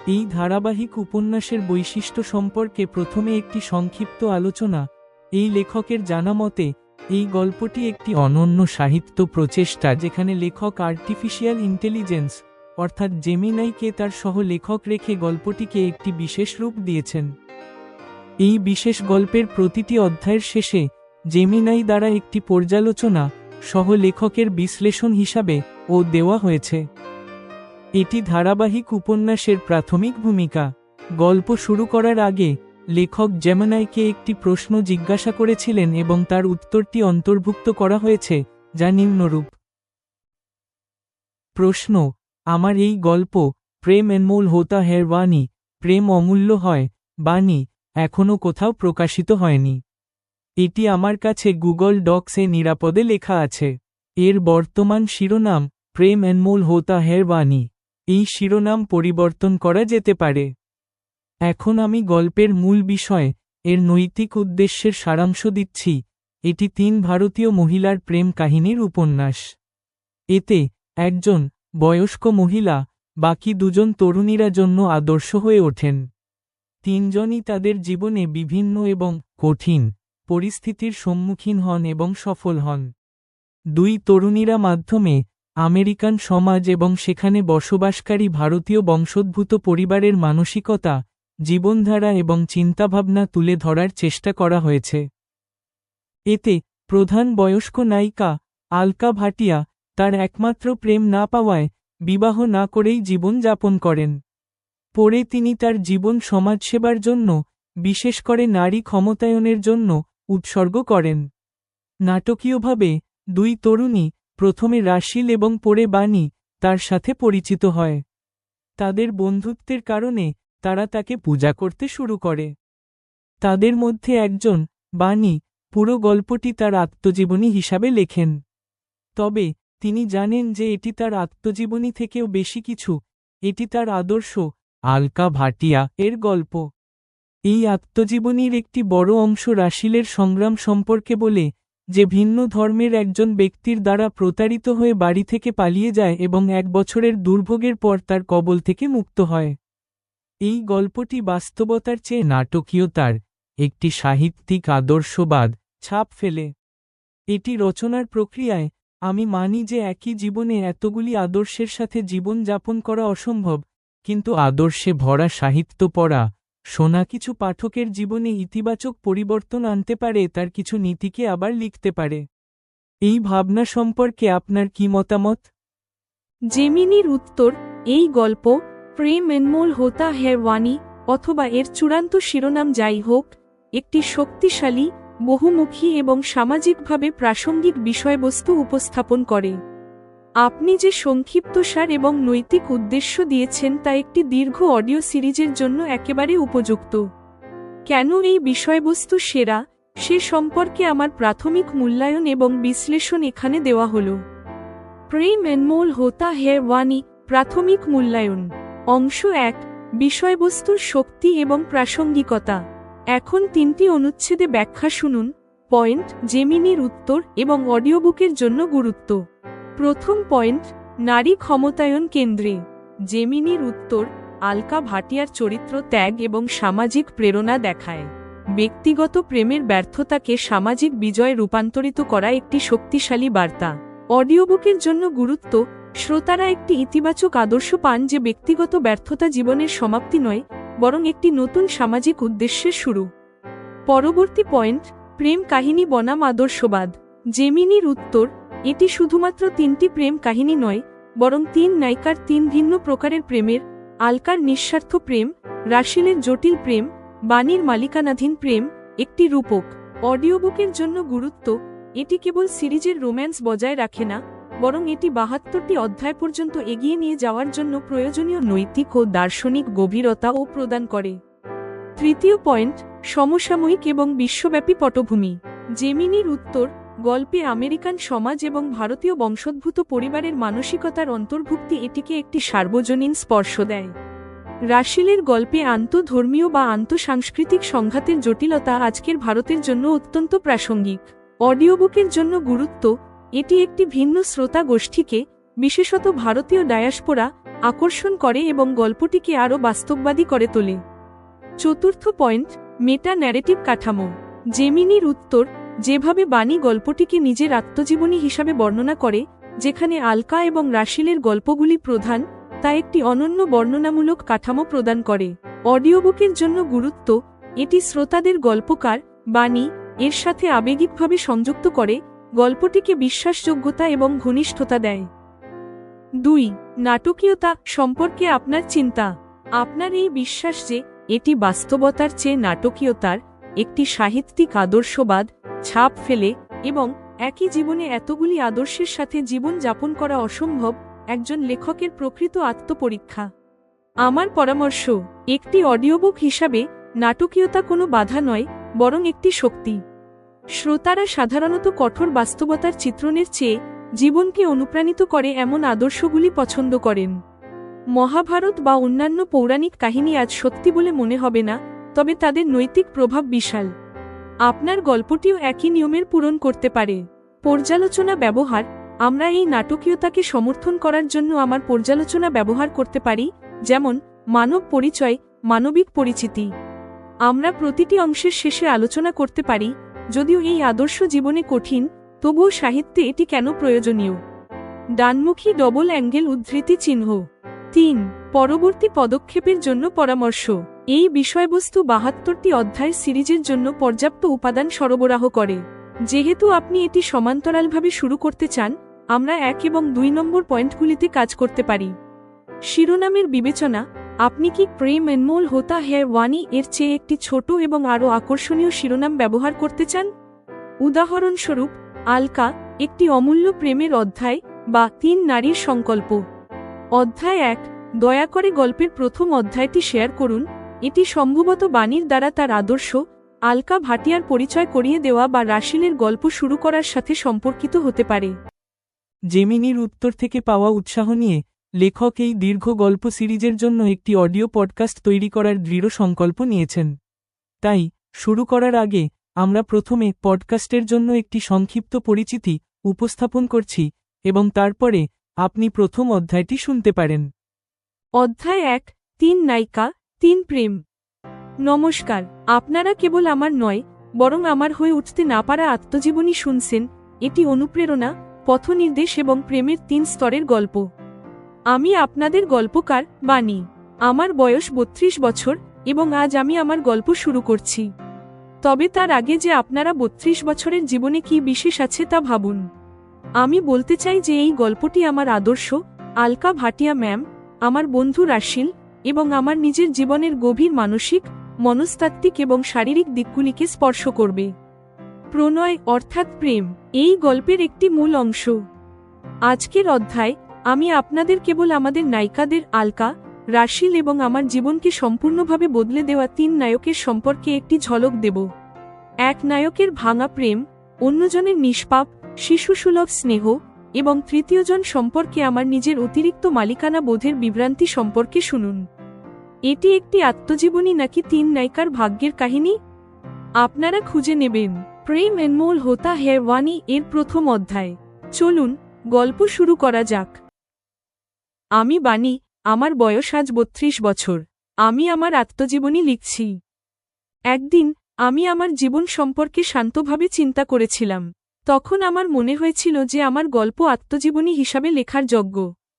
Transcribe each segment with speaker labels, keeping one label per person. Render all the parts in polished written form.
Speaker 1: এই ধারাবাহিক উপন্যাসের বৈশিষ্ট্য সম্পর্কে প্রথমে একটি সংক্ষিপ্ত আলোচনা। এই লেখকের জানা মতে এই গল্পটি একটি অনন্য সাহিত্য প্রচেষ্টা, যেখানে লেখক আর্টিফিশিয়াল ইন্টেলিজেন্স অর্থাৎ জেমিনাইকে তার সহ লেখক রেখে গল্পটিকে একটি বিশেষ রূপ দিয়েছেন। এই বিশেষ গল্পের প্রতিটি অধ্যায়ের শেষে জেমিনাই দ্বারা একটি পর্যালোচনা সহ লেখকের বিশ্লেষণ হিসাবে দেওয়া হয়েছে। এটি ধারাবাহিক উপন্যাসের প্রাথমিক ভূমিকা। গল্প শুরু করার আগে লেখক জেমিনাইকে একটি প্রশ্ন জিজ্ঞাসা করেছিলেন এবং তার উত্তরটি অন্তর্ভুক্ত করা হয়েছে, যা নিম্নরূপ। প্রশ্ন: আমার এই গল্প প্রেম এনমোল হোতা হ্যায় বাণী, প্রেম অমূল্য হয় বাণী, এখনও কোথাও প্রকাশিত হয়নি। এটি আমার কাছে গুগল ডক্সে নিরাপদে লেখা আছে। এর বর্তমান শিরোনাম প্রেম এনমোল হোতা হ্যায় বাণী। এই শিরোনাম পরিবর্তন করা যেতে পারে। এখন আমি গল্পের মূল বিষয়, এর নৈতিক উদ্দেশ্যের সারাংশ দিচ্ছি। এটি 3 ভারতীয় মহিলার প্রেম কাহিনীর উপন্যাস। এতে একজন বয়স্ক মহিলা বাকি 2জন তরুণীরা জন্য আদর্শ হয়ে ওঠেন। 3জনই তাদের জীবনে বিভিন্ন এবং কঠিন পরিস্থিতির সম্মুখীন হন এবং সফল হন। 2 তরুণীরা মাধ্যমে আমেরিকান সমাজ এবং সেখানে বসবাসকারী ভারতীয় বংশোদ্ভূত পরিবারের মানসিকতা, জীবনধারা এবং চিন্তাভাবনা তুলে ধরার চেষ্টা করা হয়েছে। এতে প্রধান বয়স্ক নায়িকা আলকা ভাটিয়া তার একমাত্র প্রেম না পাওয়ায় বিবাহ না করেই জীবন যাপন করেন। পরে তিনি তার জীবন সমাজসেবার জন্য, বিশেষ করে নারী ক্ষমতায়নের জন্য উৎসর্গ করেন। নাটকীয়ভাবে 2 তরুণী, প্রথমে রাশিল এবং পরে বাণী, তার সাথে পরিচিত হয়। তাদের বন্ধুত্বের কারণে তারা তাকে পূজা করতে শুরু করে। তাদের মধ্যে একজন, বাণী, পুরো গল্পটি তার আত্মজীবনী হিসাবে লেখেন। তবে তিনি জানেন যে এটি তার আত্মজীবনী থেকেও বেশি কিছু, এটি তার আদর্শ আলকা ভাটিয়া এর গল্প। এই আত্মজীবনীর একটি বড় অংশ রাশিলের সংগ্রাম সম্পর্কে বলে, যে ভিন্ন ধর্মের একজন ব্যক্তির দ্বারা প্রতারিত হয়ে বাড়ি থেকে পালিয়ে যায় এবং 1 বছরের দুর্ভোগের পর তার কবল থেকে মুক্ত হয়। এই গল্পটি বাস্তবতার চেয়ে নাটকীয়তার একটি সাহিত্যিক আদর্শবাদ ছাপ ফেলে। এটি রচনার প্রক্রিয়ায় আমি মানি যে একই জীবনে এতগুলি আদর্শের সাথে জীবন যাপন করা অসম্ভব, কিন্তু আদর্শে ভরা সাহিত্য পড়া শোনা কিছু পাঠকের জীবনে ইতিবাচক পরিবর্তন আনতে পারে, তার কিছু নীতিকে আবার লিখতে পারে। এই ভাবনা সম্পর্কে আপনার কি মতামত?
Speaker 2: জেমিনির উত্তর: এই গল্প প্রেম এনমোল হোতা হ্যায় বাণী, অথবা এর চূড়ান্ত শিরোনাম যাই হোক, একটি শক্তিশালী, বহুমুখী এবং সামাজিকভাবে প্রাসঙ্গিক বিষয়বস্তু উপস্থাপন করে। আপনি যে সংক্ষিপ্তসার এবং নৈতিক উদ্দেশ্য দিয়েছেন তা একটি দীর্ঘ অডিও সিরিজের জন্য একেবারে উপযুক্ত। কেন এই বিষয়বস্তু সেরা, সে সম্পর্কে আমার প্রাথমিক মূল্যায়ন এবং বিশ্লেষণ এখানে দেওয়া হল। প্রেম এনমোল হোতা হ্যায় বাণী প্রাথমিক মূল্যায়ন। অংশ 1, বিষয়বস্তুর শক্তি এবং প্রাসঙ্গিকতা। এখন 3টি অনুচ্ছেদে ব্যাখ্যা শুনুন। পয়েন্ট: জেমিনির উত্তর এবং অডিওবুকের জন্য গুরুত্ব। প্রথম পয়েন্ট: নারী ক্ষমতায়ন কেন্দ্রে। জেমিনির উত্তর আলকা ভাটিয়ার চরিত্র ত্যাগ এবং সামাজিক প্রেরণা দেখায়। ব্যক্তিগত প্রেমের ব্যর্থতাকে সামাজিক বিজয়ে রূপান্তরিত করা একটি শক্তিশালী বার্তা। অডিওবুকের জন্য গুরুত্ব: শ্রোতারা একটি ইতিবাচক আদর্শ পান যে ব্যক্তিগত ব্যর্থতা জীবনের সমাপ্তি নয়, বরং একটি নতুন সামাজিক উদ্দেশ্যের শুরু। পরবর্তী পয়েন্ট: প্রেম কাহিনী বনাম আদর্শবাদ। জেমিনির উত্তর: এটি শুধুমাত্র 3টি প্রেম কাহিনী নয়, বরং 3 নায়িকার 3 ভিন্ন প্রকারের প্রেমের, আলকার নিঃস্বার্থ প্রেম, রাশিলের জটিল প্রেম, বাণীর মালিকানাধীন প্রেম, একটি রূপক। অডিওবুকের জন্য গুরুত্ব: এটি কেবল সিরিজের রোম্যান্স বজায় রাখে না, বরং এটি 72টি অধ্যায় পর্যন্ত এগিয়ে নিয়ে যাওয়ার জন্য প্রয়োজনীয় নৈতিক ও দার্শনিক গভীরতাও প্রদান করে। তৃতীয় পয়েন্ট: সমসাময়িক এবং বিশ্বব্যাপী পটভূমি। জেমিনির উত্তর গল্পে আমেরিকান সমাজ এবং ভারতীয় বংশোদ্ভূত পরিবারের মানসিকতার অন্তর্ভুক্তি এটিকে একটি সার্বজনীন স্পর্শ দেয়। রাশিলের গল্পে আন্তঃধর্মীয় বা আন্তঃসাংস্কৃতিক সংঘাতের জটিলতা আজকের ভারতের জন্য অত্যন্ত প্রাসঙ্গিক। অডিওবুকের জন্য গুরুত্ব: এটি একটি ভিন্ন শ্রোতা গোষ্ঠীকে, বিশেষত ভারতীয় ডায়াসপোরা আকর্ষণ করে এবং গল্পটিকে আরও বাস্তববাদী করে তোলে। চতুর্থ পয়েন্ট, মেটা ন্যারেটিভ কাঠামো। জেমিনির উত্তর, যেভাবে বাণী গল্পটিকে নিজের আত্মজীবনী হিসাবে বর্ণনা করে, যেখানে আলকা এবং রাশিলের গল্পগুলি প্রধান, তা একটি অনন্য বর্ণনামূলক কাঠামো প্রদান করে। অডিওবুকের জন্য গুরুত্ব, এটি শ্রোতাদের গল্পকার বাণী এর সাথে আবেগিকভাবে সংযুক্ত করে, গল্পটিকে বিশ্বাসযোগ্যতা এবং ঘনিষ্ঠতা দেয়। 2. নাটকীয়তা সম্পর্কে আপনার চিন্তা। আপনার এই বিশ্বাস যে এটি বাস্তবতার চেয়ে নাটকীয়তার একটি সাহিত্যিক আদর্শবাদ ছাপ ফেলে এবং একই জীবনে এতগুলি আদর্শের সাথে জীবন যাপন করা অসম্ভব, একজন লেখকের প্রকৃত আত্মপরীক্ষা। আমার পরামর্শ, একটি অডিওবুক হিসাবে নাটকীয়তা কোনো বাধা নয়, বরং একটি শক্তি। শ্রোতারা সাধারণত কঠোর বাস্তবতার চিত্রণের চেয়ে জীবনকে অনুপ্রাণিত করে এমন আদর্শগুলি পছন্দ করেন। মহাভারত বা অন্যান্য পৌরাণিক কাহিনী আজ সত্যি বলে মনে হবে না, তবে তাদের নৈতিক প্রভাব বিশাল। আপনার গল্পটিও একই নিয়মের পূরণ করতে পারে। পর্যালোচনা ব্যবহার। আমরা এই নাটকীয়তাকে সমর্থন করার জন্য আমার পর্যালোচনা ব্যবহার করতে পারি, যেমন মানব পরিচয়, মানবিক পরিচিতি। আমরা প্রতিটি অংশের শেষে আলোচনা করতে পারি, যদিও এই আদর্শ জীবনে কঠিন, তবুও সাহিত্যে এটি কেন প্রয়োজনীয়। ডানমুখী ডবল অ্যাঙ্গেল উদ্ধৃতি চিহ্ন। 3. পরবর্তী পদক্ষেপের জন্য পরামর্শ। এই বিষয়বস্তু 72টি অধ্যায় সিরিজের জন্য পর্যাপ্ত উপাদান সরবরাহ করে। যেহেতু আপনি এটি সমান্তরালভাবে শুরু করতে চান, আমরা 1 এবং 2 নম্বর পয়েন্টগুলিতে কাজ করতে পারি। শিরোনামের বিবেচনা। আপনি কি প্রেম এনমোল হোতা হ্যায় ওয়ানি এর চেয়ে একটি ছোট এবং আরও আকর্ষণীয় শিরোনাম ব্যবহার করতে চান? উদাহরণস্বরূপ, আলকা, একটি অমূল্য প্রেমের অধ্যায়, বা 3 নারীর সংকল্প। অধ্যায় 1, দয়া করে গল্পের প্রথম অধ্যায়টি শেয়ার করুন। এটি সম্ভবত বাণীর দ্বারা তার আদর্শ, আলকা ভাটিয়ার পরিচয় করিয়ে দেওয়া বা রাশিলের গল্প শুরু করার সাথে সম্পর্কিত হতে পারে।
Speaker 1: জেমিনির উত্তর থেকে পাওয়া উৎসাহ নিয়ে লেখক এই দীর্ঘ গল্প সিরিজের জন্য একটি অডিও পডকাস্ট তৈরি করার দৃঢ় সংকল্প নিয়েছেন। তাই শুরু করার আগে আমরা প্রথমে পডকাস্টের জন্য একটি সংক্ষিপ্ত পরিচিতি উপস্থাপন করছি এবং তারপরে আপনি প্রথম অধ্যায়টি শুনতে পারেন।
Speaker 2: অধ্যায় 1, 3 নায়িকা, 3 প্রেম। নমস্কার, আপনারা কেবল আমার নয়, বরং আমার হয়ে উঠতে না পারা আত্মজীবনী শুনছেন। এটি অনুপ্রেরণা, পথনির্দেশ এবং প্রেমের 3 স্তরের গল্প। আমি আপনাদের গল্পকার বাণী। আমার বয়স 32 বছর এবং আজ আমি আমার গল্প শুরু করছি। তবে তার আগে যে আপনারা 32 বছরের জীবনে কি বিশেষ আছে তা ভাবুন। আমি বলতে চাই যে এই গল্পটি আমার আদর্শ, আলকা ভাটিয়া ম্যাম, আমার বন্ধু রাশিল, এবং আমার নিজের জীবনের গভীর মানসিক, মনস্তাত্ত্বিক এবং শারীরিক দিকগুলিকে স্পর্শ করবে। প্রণয় অর্থাৎ প্রেম এই গল্পের একটি মূল অংশ। আজকের অধ্যায় আমি আপনাদের কেবল আমাদের নায়িকাদের আলকা, রাশিল এবং আমার জীবনকে সম্পূর্ণভাবে বদলে দেওয়া 3 নায়কের সম্পর্কে একটি ঝলক দেব। এক নায়কের ভাঙা প্রেম, অন্যজনের নিষ্পাপ, শিশুসুলভ স্নেহ, এবং তৃতীয়জন সম্পর্কে আমার নিজের অতিরিক্ত মালিকানা বোধের বিভ্রান্তি সম্পর্কে শুনুন। এটি একটি আত্মজীবনী নাকি 3 নায়িকার ভাগ্যের কাহিনী? আপনারা খুঁজে নেবেন। প্রেম এনমোল হোতা হ্যায় ওয়ানি এর প্রথম অধ্যায়। চলুন গল্প শুরু করা যাক। আমি বাণী, আমার বয়স আজ 32 বছর। আমি আমার আত্মজীবনী লিখছি। একদিন আমি আমার জীবন সম্পর্কে শান্তভাবে চিন্তা করেছিলাম। তখন আমার মনে হয়েছিল যে আমার গল্প আত্মজীবনী হিসাবে লেখার যোগ্য।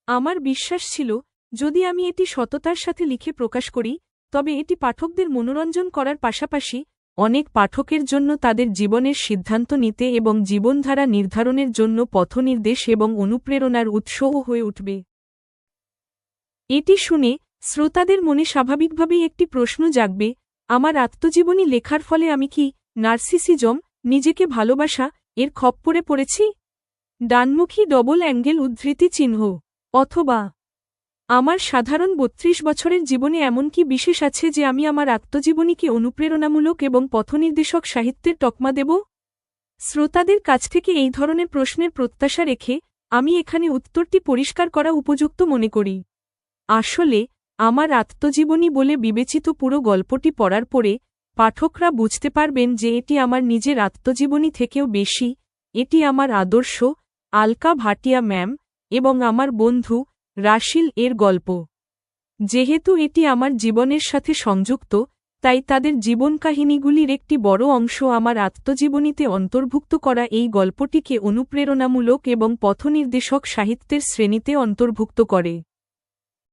Speaker 2: আমার বিশ্বাস ছিল, যদি আমি এটি সততার সাথে লিখে প্রকাশ করি, তবে এটি পাঠকদের মনোরঞ্জন করার পাশাপাশি অনেক পাঠকের জন্য তাদের জীবনের সিদ্ধান্ত নিতে এবং জীবনধারা নির্ধারণের জন্য পথনির্দেশ এবং অনুপ্রেরণার উৎসও হয়ে উঠবে। এটি শুনে শ্রোতাদের মনে স্বাভাবিকভাবেই একটি প্রশ্ন জাগবে, আমার আত্মজীবনী লেখার ফলে আমি কি নার্সিসিজম, নিজেকে ভালোবাসা এর খপ্পরে পড়েছি? ডানমুখী ডবল অ্যাঙ্গেল উদ্ধৃতি চিহ্ন। অথবা আমার সাধারণ 32 বছরের জীবনে এমন কি বিশেষ আছে যে আমি আমার আত্মজীবনীকে অনুপ্রেরণামূলক এবং পথনির্দেশক সাহিত্যের তকমা দেব? শ্রোতাদের কাছ থেকে এই ধরনের প্রশ্নের প্রত্যাশা রেখে আমি এখানে উত্তরটি পরিষ্কার করা উপযুক্ত মনে করি। আসলে আমার আত্মজীবনী বলে বিবেচিত পুরো গল্পটি পড়ার পরে পাঠকরা বুঝতে পারবেন যে এটি আমার নিজের আত্মজীবনী থেকেও বেশি। এটি আমার আদর্শ, আলকা ভাটিয়া ম্যাম, এবং আমার বন্ধু রাশিল এর গল্প। যেহেতু এটি আমার জীবনের সাথে সংযুক্ত, তাই তাদের জীবনকাহিনীগুলির একটি বড় অংশ আমার আত্মজীবনীতে অন্তর্ভুক্ত করা এই গল্পটিকে অনুপ্রেরণামূলক এবং পথনির্দেশক সাহিত্যের শ্রেণীতে অন্তর্ভুক্ত করে।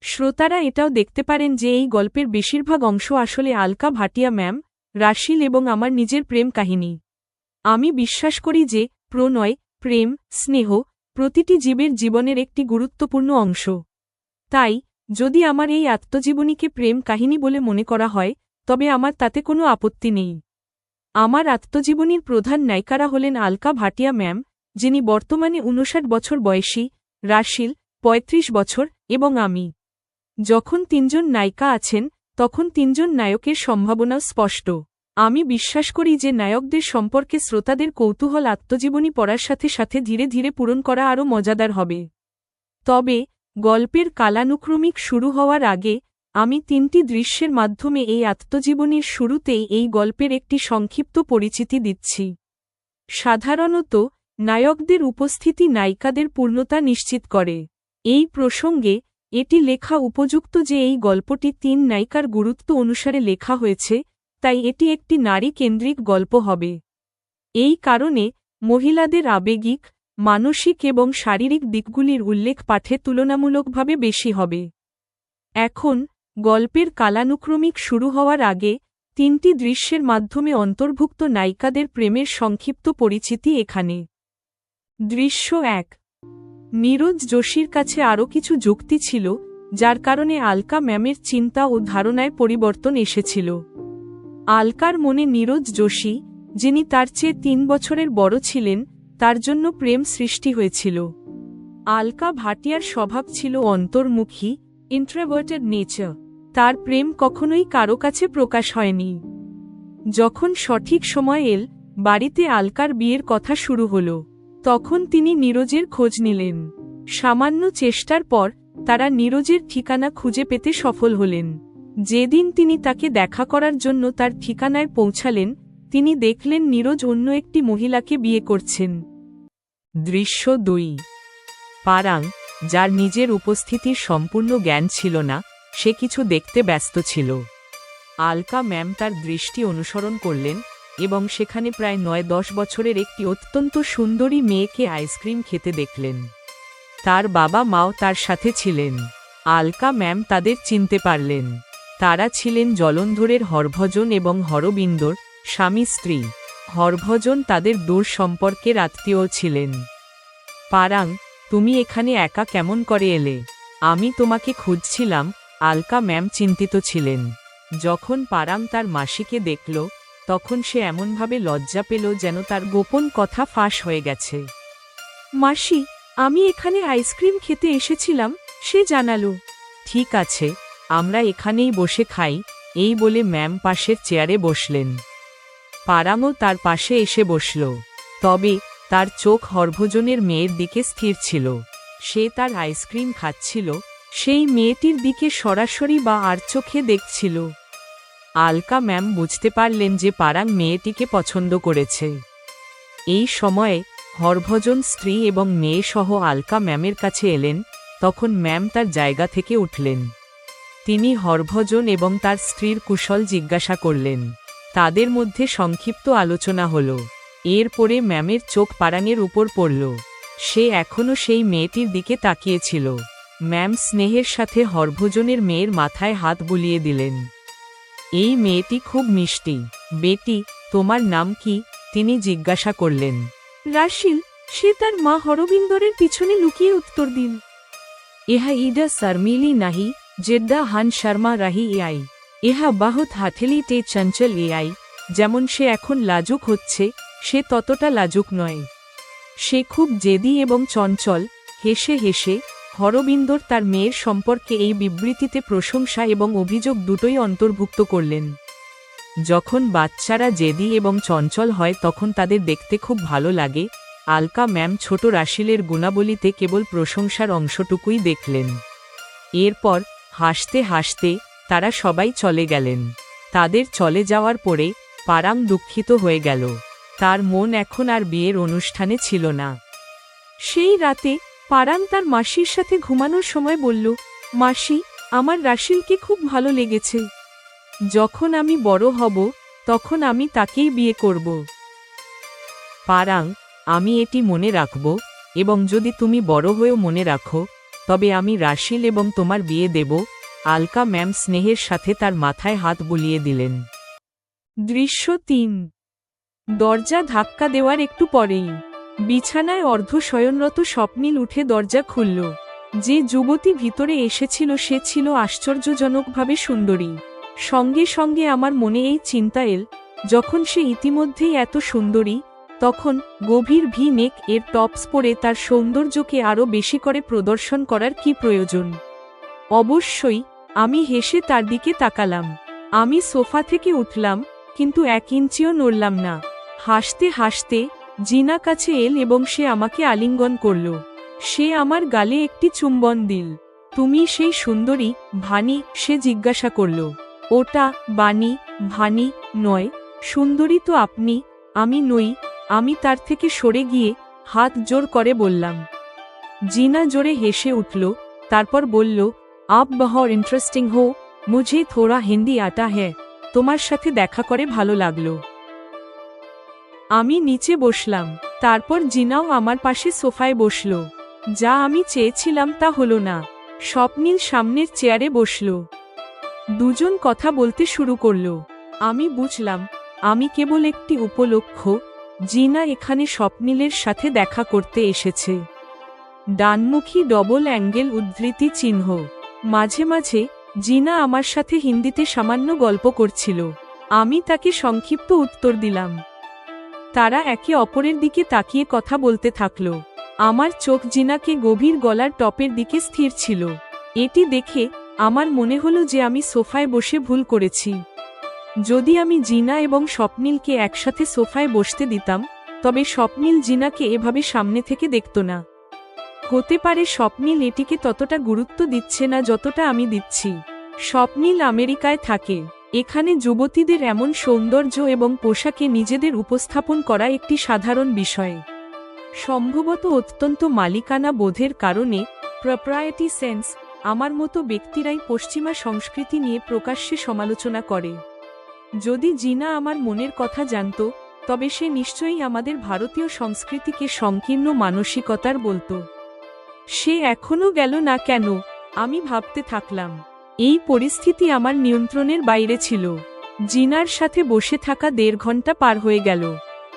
Speaker 2: শ্রোতারা এটাও দেখতে পারেন যে এই গল্পের বেশিরভাগ অংশ আসলে আলকা ভাটিয়া ম্যাম, রাশিল এবং আমার নিজের প্রেম কাহিনী। আমি বিশ্বাস করি যে প্রণয়, প্রেম, স্নেহ প্রতিটি জীবের জীবনের একটি গুরুত্বপূর্ণ অংশ। তাই যদি আমার এই আত্মজীবনীকে প্রেম কাহিনী বলে মনে করা হয়, তবে আমার তাতে কোনো আপত্তি নেই। আমার আত্মজীবনীর প্রধান নায়িকারা হলেন আলকা ভাটিয়া ম্যাম, যিনি বর্তমানে 59 বছর বয়সী, রাশিল 35 বছর এবং আমি। যখন তিনজন নায়িকা আছেন, তখন তিনজন নায়কের সম্ভাবনাও স্পষ্ট। আমি বিশ্বাস করি যে নায়কদের সম্পর্কে শ্রোতাদের কৌতূহল আত্মজীবনী পড়ার সাথে সাথে ধীরে ধীরে পূরণ করা আরও মজাদার হবে। তবে গল্পের কালানুক্রমিক শুরু হওয়ার আগে আমি 3টি দৃশ্যের মাধ্যমে এই আত্মজীবনীর শুরুতেই এই গল্পের একটি সংক্ষিপ্ত পরিচিতি দিচ্ছি। সাধারণত নায়কদের উপস্থিতি নায়িকাদের পূর্ণতা নিশ্চিত করে। এই প্রসঙ্গে এটি লেখা উপযুক্ত যে এই গল্পটি 3 নায়িকার গুরুত্ব অনুসারে লেখা হয়েছে, তাই এটি একটি নারী কেন্দ্রিক গল্প হবে। এই কারণে মহিলাদের আবেগিক, মানসিক এবং শারীরিক দিকগুলির উল্লেখ পাঠে তুলনামূলকভাবে বেশি হবে। এখন গল্পের কালানুক্রমিক শুরু হওয়ার আগে 3টি দৃশ্যের মাধ্যমে অন্তর্ভুক্ত নায়িকাদের প্রেমের সংক্ষিপ্ত পরিচিতি এখানে। দৃশ্য 1। নীরজ যোশীর কাছে আরও কিছু যুক্তি ছিল, যার কারণে আলকা ম্যামের চিন্তা ও ধারণায় পরিবর্তন এসেছিল। আলকার মনে নীরজ যোশী, যিনি তার চেয়ে 3 বছরের বড় ছিলেন, তার জন্য প্রেম সৃষ্টি হয়েছিল। আলকা ভাটিয়ার স্বভাব ছিল অন্তর্মুখী, ইন্ট্রোভার্টেড নেচার। তার প্রেম কখনোই কারো কাছে প্রকাশ হয়নি। যখন সঠিক সময় এল, বাড়িতে আলকার বিয়ের কথা শুরু হল, তখন তিনি নীরজের খোঁজ নিলেন। সামান্য চেষ্টার পর তারা নীরজের ঠিকানা খুঁজে পেতে সফল হলেন। যেদিন তিনি তাকে দেখা করার জন্য তার ঠিকানায় পৌঁছালেন, তিনি দেখলেন নীরজ অন্য একটি মহিলাকে বিয়ে করছেন। দৃশ্য 2। পারাং, যার নিজের উপস্থিতির সম্পূর্ণ জ্ঞান ছিল না, সে কিছু দেখতে ব্যস্ত ছিল। আলকা ম্যাম তার দৃষ্টি অনুসরণ করলেন এবং সেখানে প্রায় 9-10 বছরের একটি অত্যন্ত সুন্দরী মেয়েকে আইসক্রিম খেতে দেখলেন। তার বাবা মাও তার সাথে ছিলেন। আলকা ম্যাম তাদের চিনতে পারলেন। তারা ছিলেন জলন্ধরের হরভজন এবং হরবিন্দর স্বামী স্ত্রী। হরভজন তাদের দূর সম্পর্কের আত্মীয় ছিলেন। পারাং, তুমি এখানে একা কেমন করে এলে? আমি তোমাকে খুঁজছিলাম। আলকা ম্যাম চিন্তিত ছিলেন। যখন পারাং তার মাসিকে দেখল, তখন সে এমনভাবে লজ্জা পেল যেন তার গোপন কথা ফাঁস হয়ে গেছে। মাসি, আমি এখানে আইসক্রিম খেতে এসেছিলাম, সে জানালো। ঠিক আছে, আমরা এখানেই বসে খাই, এই বলে ম্যাম পাশের চেয়ারে বসলেন। পারাংও তার পাশে এসে বসল। তবে তার চোখ হরভজনের মেয়ের দিকে স্থির ছিল। সে তার আইসক্রিম খাচ্ছিল, সেই মেয়েটির দিকে সরাসরি বা আর চোখে দেখছিল। আলকা ম্যাম বুঝতে পারলেন যে পারাং মেয়েটিকে পছন্দ করেছে। এই সময়ে হরভজন স্ত্রী এবং মেয়ে সহ আলকা ম্যামের কাছে এলেন। তখন ম্যাম তার জায়গা থেকে উঠলেন। তিনি হরভজন এবং তার স্ত্রীর কুশল জিজ্ঞাসা করলেন। তাদের মধ্যে সংক্ষিপ্ত আলোচনা হল। এরপরে ম্যামের চোখ পারাংয়ের উপর পড়ল। সে এখনও সেই মেয়েটির দিকে তাকিয়েছিল। ম্যাম স্নেহের সাথে হরভজনের মেয়ের মাথায় হাত বুলিয়ে দিলেন। এই মেয়েটি খুব মিষ্টি। বেটি, তোমার নাম কি? তিনি জিজ্ঞাসা করলেন। রাশিল, সে তার মা হরবিন্দরের পিছনে লুকিয়ে উত্তর দিল। এহা ইডা শর্মিলি নাহি, জেদ্দা হান শর্মা রাহি এআই। এহা বাহুত হাথেলি তে চঞ্চল এআই। যেমন সে এখন লাজুক হচ্ছে, সে ততটা লাজুক নয়। সে খুব জেদি এবং চঞ্চল। হেসে হেসে হরবিন্দর তার মেয়ের সম্পর্কে এই বিবৃতিতে প্রশংসা এবং অভিযোগ দুটোই অন্তর্ভুক্ত করলেন। যখন বাচ্চারা জেদি এবং চঞ্চল হয় তখন তাদের দেখতে খুব ভালো লাগে। আলকা ম্যাম ছোট রাশিলের গুণাবলীতে কেবল প্রশংসার অংশটুকুই দেখলেন। এরপর হাসতে হাসতে তারা সবাই চলে গেলেন। তাদের চলে যাওয়ার পরে পারাং দুঃখিত হয়ে গেল। তার মন এখন আর বিয়ের অনুষ্ঠানে ছিল না। সেই রাতে পারাং তার মাসির সাথে ঘুমানোর সময় বলল, মাসি, আমার রাশিলকে খুব ভালো লেগেছে। যখন আমি বড় হব তখন আমি তাকেই বিয়ে করব। পারাং, আমি এটি মনে রাখব, এবং যদি তুমি বড় হয়েও মনে রাখো তবে আমি রাশিল এবং তোমার বিয়ে দেব। আলকা ম্যাম স্নেহের সাথে তার মাথায় হাত বুলিয়ে দিলেন। দৃশ্য ৩। দরজা ধাক্কা দেওয়ার একটু পরেই বিছানায় অর্ধ শয়নরত স্বপ্নিল উঠে দরজা খুলল। যে যুবতী ভিতরে এসেছিল সে ছিল আশ্চর্যজনকভাবে সুন্দরী। সঙ্গে সঙ্গে আমার মনে এই চিন্তা এল, যখন সে ইতিমধ্যেই এত সুন্দরী, তখন গভীর ভি নেক এর টপস পরে তার সৌন্দর্যকে আরও বেশি করে প্রদর্শন করার কি প্রয়োজন। অবশ্যই। আমি হেসে তার দিকে তাকালাম। আমি সোফা থেকে উঠলাম, কিন্তু 1 ইঞ্চিও নড়লাম না। হাসতে হাসতে জিনা কাছে এল এবং সে আমাকে আলিঙ্গন করল। সে আমার গালে একটি চুম্বন দিল। তুমি সেই সুন্দরী, ভানি? সে জিজ্ঞাসা করল। ওটা বানি, ভানি নয়, সুন্দরী তো আপনি। আমি নই। আমি তার থেকে সরে গিয়ে হাত জোর করে বললাম। জিনা জোরে হেসে উঠল, তারপর বলল, আপ বহুত ইন্টারেস্টিং হো, মুঝে থোড়া হিন্দি আতা হ্যায়। তোমার সাথে দেখা করে ভালো লাগলো। আমি নিচে বসলাম। তারপর জিনাও আমার পাশে সোফায় বসল। যা আমি চেয়েছিলাম তা হলো না। স্বপ্নিল সামনের চেয়ারে বসল। দুজন কথা বলতে শুরু করল। আমি বুঝলাম আমি কেবল একটি উপলক্ষ। জিনা এখানে স্বপ্নিলের সাথে দেখা করতে এসেছে। ডানমুখী ডবল অ্যাঙ্গেল উদ্ধৃতি চিহ্ন। মাঝে মাঝে জিনা আমার সাথে হিন্দিতে সামান্য গল্প করছিল। আমি তাকে সংক্ষিপ্ত উত্তর দিলাম। তারা একে অপরের দিকে তাকিয়ে কথা বলতে থাকল। আমার চোখ জিনাকে গভীর গলার টপের দিকে স্থির ছিল। এটি দেখে আমার মনে হলো যে আমি সোফায় বসে ভুল করেছি। যদি আমি জিনা এবং স্বপ্নিলকে একসাথে সোফায় বসতে দিতাম, তবে স্বপ্নিল জিনাকে এভাবে সামনে থেকে দেখত না। হতে পারে স্বপ্নিল এটিকে ততটা গুরুত্ব দিচ্ছে না যতটা আমি দিচ্ছি। স্বপ্নিল আমেরিকায় থাকে। এখানে যুবতীদের এমন সৌন্দর্য এবং পোশাকে নিজেদের উপস্থাপন করা একটি সাধারণ বিষয়। সম্ভবত অত্যন্ত মালিকানা বোধের কারণে, প্রপ্রায়টি সেন্স, আমার মতো ব্যক্তিরাই পশ্চিমা সংস্কৃতি নিয়ে প্রকাশ্যে সমালোচনা করে। যদি জিনা আমার মনের কথা জানত, তবে সে নিশ্চয়ই আমাদের ভারতীয় সংস্কৃতিকে সংকীর্ণ মানসিকতার বলতো। সে এখনো গেল না কেন? আমি ভাবতে থাকলাম। এই পরিস্থিতি আমার নিয়ন্ত্রণের বাইরে ছিল। জিনার সাথে বসে থাকা 1.5 ঘন্টা পার হয়ে গেল।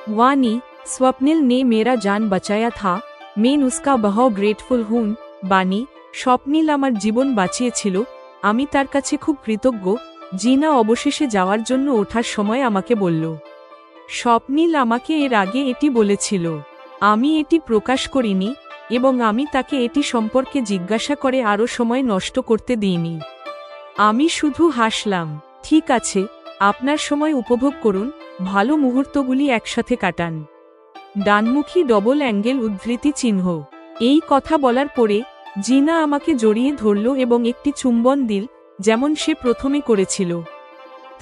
Speaker 2: ওয়ানি, स्वप्निल ने मेरा जान बचाया था, मैं उसका बहुत ग्रेटफुल हूँ। বানি, স্বপ্নিল আমার জীবন বাঁচিয়েছিল, আমি তার কাছে খুব কৃতজ্ঞ। জিনা অবশেষে যাওয়ার জন্য ওঠার সময় আমাকে বলল। স্বপ্নিল আমাকে এর আগে এটি বলেছিল। আমি এটি প্রকাশ করিনি, এবং আমি তাকে এটি সম্পর্কে জিজ্ঞাসা করে আরও সময় নষ্ট করতে দিইনি। আমি শুধু হাসলাম। ঠিক আছে, আপনার সময় উপভোগ করুন, ভালো মুহূর্তগুলি একসাথে কাটান। ডানমুখী ডবল অ্যাঙ্গেল উদ্ধৃতি চিহ্ন। এই কথা বলার পরে জিনা আমাকে জড়িয়ে ধরল এবং একটি চুম্বন দিল, যেমন সে প্রথমে করেছিল।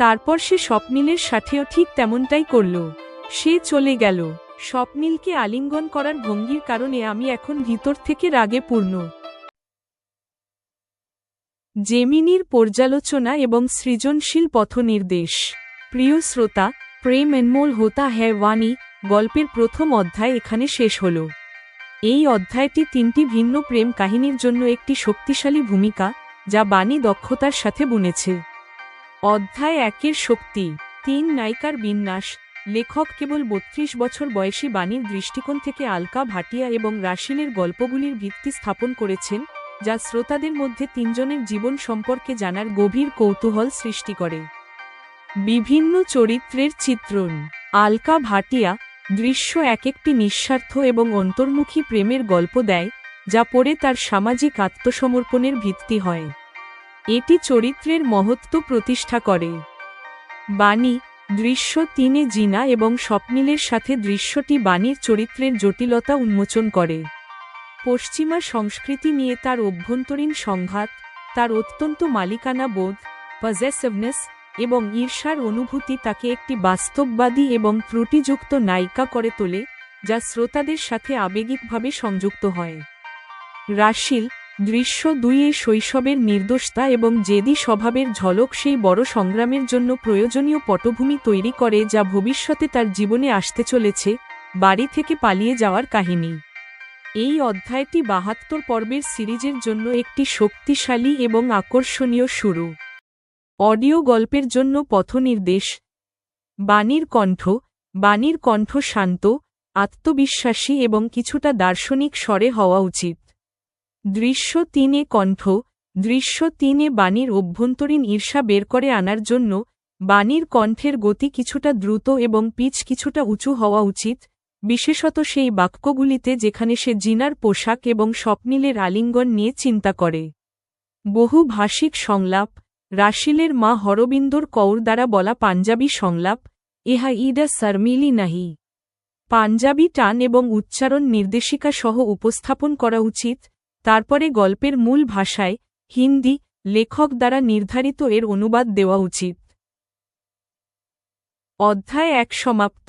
Speaker 2: তারপর সে স্বপ্নিলের সাথেও ঠিক তেমনটাই করল। সে চলে গেল। স্বপ্নিলকে আলিঙ্গন করার ভঙ্গির কারণে আমি এখন ভিতর থেকে রাগে পূর্ণ। জেমিনির পর্যালোচনা এবং সৃজনশীল পথনির্দেশ। প্রিয় শ্রোতা, প্রেম এনমোল হোতা হ্যায় ওয়ানি গল্পের প্রথম অধ্যায় এখানে শেষ হল। এই অধ্যায়টি 3টি ভিন্ন প্রেম কাহিনীর জন্য একটি শক্তিশালী ভূমিকা, যা বানি দক্ষতার সাথে বুনেছে। অধ্যায় 1-এর শক্তি। 3 নায়িকার বিন্যাস। লেখক কেবল 32 বছর বয়সী বানির দৃষ্টিকোণ থেকে আলকা ভাটিয়া এবং রাশিলের গল্পগুলির ভিত্তি স্থাপন করেছেন, যা শ্রোতাদের মধ্যে 3 জনের জীবন সম্পর্কে জানার গভীর কৌতূহল সৃষ্টি করে। বিভিন্ন চরিত্রের চিত্রণ। আলকা ভাটিয়া দৃশ্য একটি নিঃস্বার্থ এবং অন্তর্মুখী প্রেমের গল্প দেয়, যা পরে তার সামাজিক আত্মসমর্পণের ভিত্তি হয়। এটি চরিত্রের মহত্ব প্রতিষ্ঠা করে। বানি দৃশ্য 3-এ জিনা এবং স্বপ্নিলের সাথে দৃশ্যটি বানির চরিত্রের জটিলতা উন্মোচন করে। পশ্চিমা সংস্কৃতি নিয়ে তার অভ্যন্তরীণ সংঘাত, তার অত্যন্ত মালিকানা বোধ, পজেসিভনেস এবং ঈর্ষার অনুভূতি তাকে একটি বাস্তববাদী এবং ত্রুটিযুক্ত নায়িকা করে তোলে, যা শ্রোতাদের সাথে আবেগিকভাবে সংযুক্ত হয়। রাশিল দৃশ্য 2 এ শৈশবের নির্দোষতা এবং জেদি স্বভাবের ঝলক সেই বড় সংগ্রামের জন্য প্রয়োজনীয় পটভূমি তৈরি করে যা ভবিষ্যতে তার জীবনে আসতে চলেছে, বাড়ি থেকে পালিয়ে যাওয়ার কাহিনী। এই অধ্যায়টি 72 পর্বের সিরিজের জন্য একটি শক্তিশালী এবং আকর্ষণীয় শুরু। অডিও গল্পের জন্য পথনির্দেশ। বাণীর কণ্ঠ শান্ত, আত্মবিশ্বাসী এবং কিছুটা দার্শনিক স্বরে হওয়া উচিত। দৃশ্য 3 এ কণ্ঠ। দৃশ্য 3 এ বাণীর অভ্যন্তরীণ ঈর্ষা বের করে আনার জন্য বাণীর কণ্ঠের গতি কিছুটা দ্রুত এবং পিচ কিছুটা উঁচু হওয়া উচিত, বিশেষত সেই বাক্যগুলিতে যেখানে সে জিনার পোশাক এবং স্বপ্নিলের আলিঙ্গন নিয়ে চিন্তা করে। বহু ভাষিক সংলাপ। রাশিলের মা হরবিন্দর কৌর দ্বারা বলা পাঞ্জাবি সংলাপ, ইহা ইডা শর্মিলি নাহি। পাঞ্জাবি টান এবং উচ্চারণ নির্দেশিকা সহ উপস্থাপন করা উচিত, তারপরে গল্পের মূল ভাষায় হিন্দি লেখক দ্বারা নির্ধারিত এর অনুবাদ দেওয়া উচিত। অধ্যায় 1 সমাপ্ত।